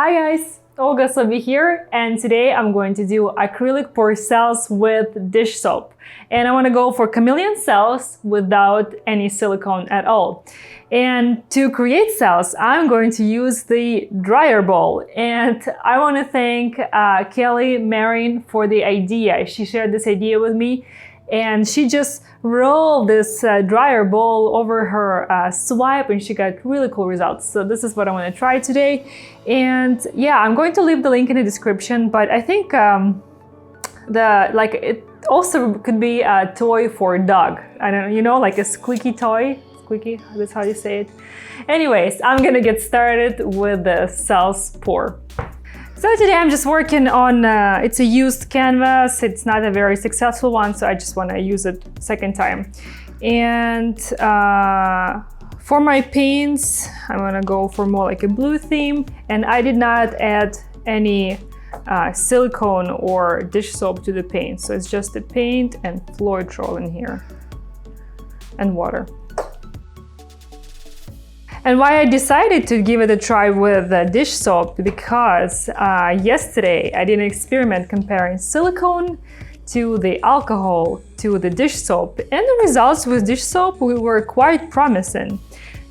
Hi guys, Olga Soby here, and today I'm going to do acrylic pour cells with dish soap. And I want to go for Chameleon Cells without any silicone at all. And to create cells, I'm going to use the dryer bowl. And I want to thank Kelli Marin for the idea. She shared this idea with me, and she just rolled this dryer bowl over her swipe, and she got really cool results. So this is what I want to try today. And yeah, I'm going to leave the link in the description, but I think it also could be a toy for a dog. I don't know, you know, like a squeaky toy. Squeaky, that's how you say it. Anyways, I'm gonna get started with the cells pour. So today I'm just working on, it's a used canvas. It's not a very successful one, so I just want to use it second time. And for my paints, I'm gonna go for more like a blue theme. And I did not add any silicone or dish soap to the paint. So it's just the paint and Floetrol in here and water. And why I decided to give it a try with dish soap, because yesterday I did an experiment comparing silicone to the alcohol to the dish soap, and the results with dish soap were quite promising.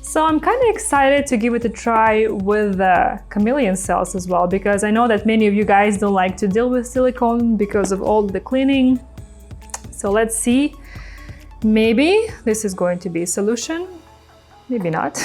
So I'm kind of excited to give it a try with Chameleon Cells as well, because I know that many of you guys don't like to deal with silicone because of all the cleaning. So let's see, maybe this is going to be a solution. Maybe not.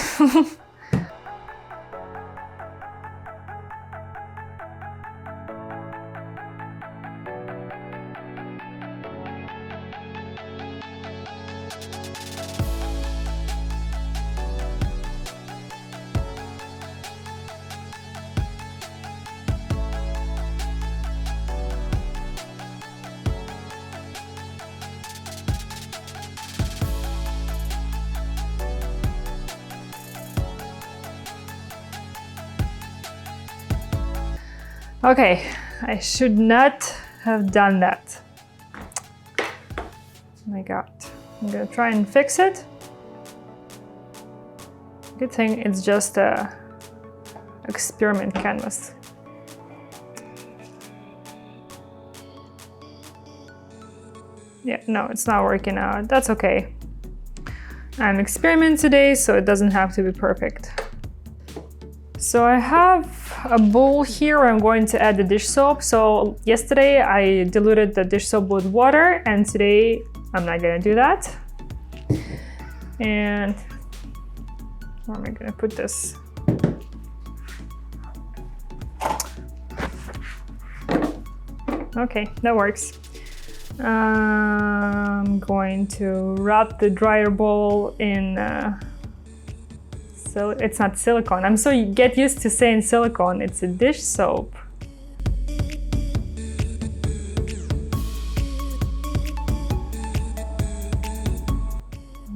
Okay, I should not have done that. Oh my God. I'm gonna try and fix it. Good thing it's just a experiment canvas. Yeah, no, it's not working out. That's okay. I'm experimenting today, so it doesn't have to be perfect. So I have a bowl here where I'm going to add the dish soap. So yesterday I diluted the dish soap with water, and today I'm not gonna do that. And where am I gonna put this? Okay, that works. I'm going to wrap the dryer bowl in so it's not silicone. I'm so get used to saying silicone. It's a dish soap.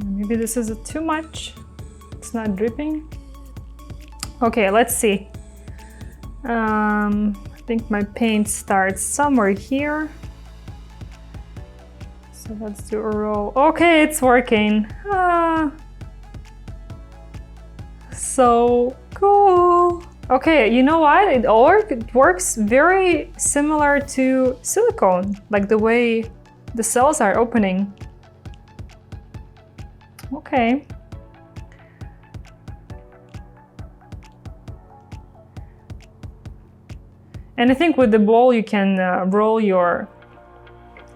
Maybe this is too much. It's not dripping. Okay, let's see. I think my paint starts somewhere here. So let's do a roll. Okay, it's working. So cool. Okay, you know what? It works very similar to silicone, like the way the cells are opening. Okay. And I think with the bowl you can roll your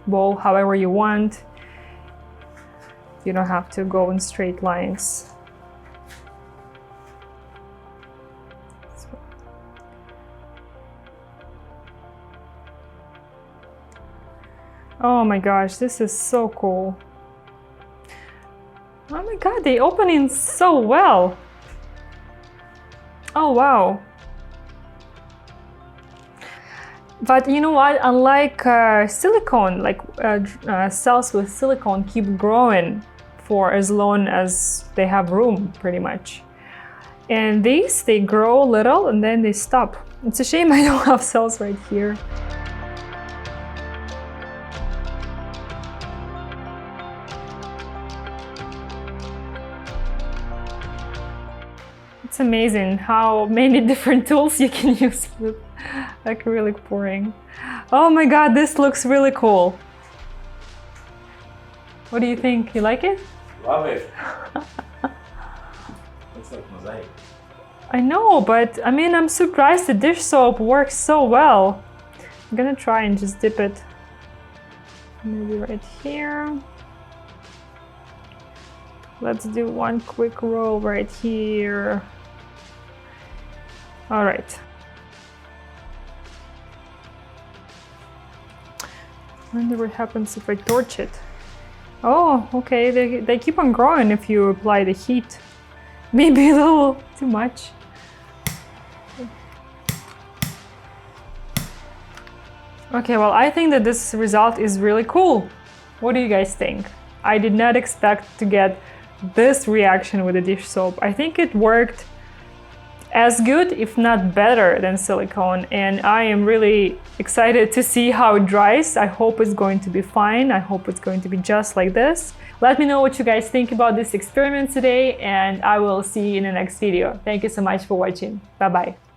bowl however you want. You don't have to go in straight lines. Oh my gosh, this is so cool. Oh my God, they open in so well. Oh wow. But you know what, unlike silicone, like cells with silicone keep growing for as long as they have room, pretty much. And these, they grow a little and then they stop. It's a shame I don't have cells right here. It's amazing how many different tools you can use with acrylic pouring. Oh my god, this looks really cool. What do you think? You like it? Love it. Looks like mosaic. I know, but I mean, I'm surprised the dish soap works so well. I'm gonna try and just dip it maybe right here. Let's do one quick roll right here. All right. I wonder what happens if I torch it. Oh, okay, they keep on growing if you apply the heat. Maybe a little too much. Okay, well, I think that this result is really cool. What do you guys think? I did not expect to get this reaction with the dish soap. I think it worked as good, if not better, than silicone, and I am really excited to see how it dries. I hope it's going to be fine. I hope it's going to be just like this. Let me know what you guys think about this experiment today, and I will see you in the next video. Thank you so much for watching. Bye-bye.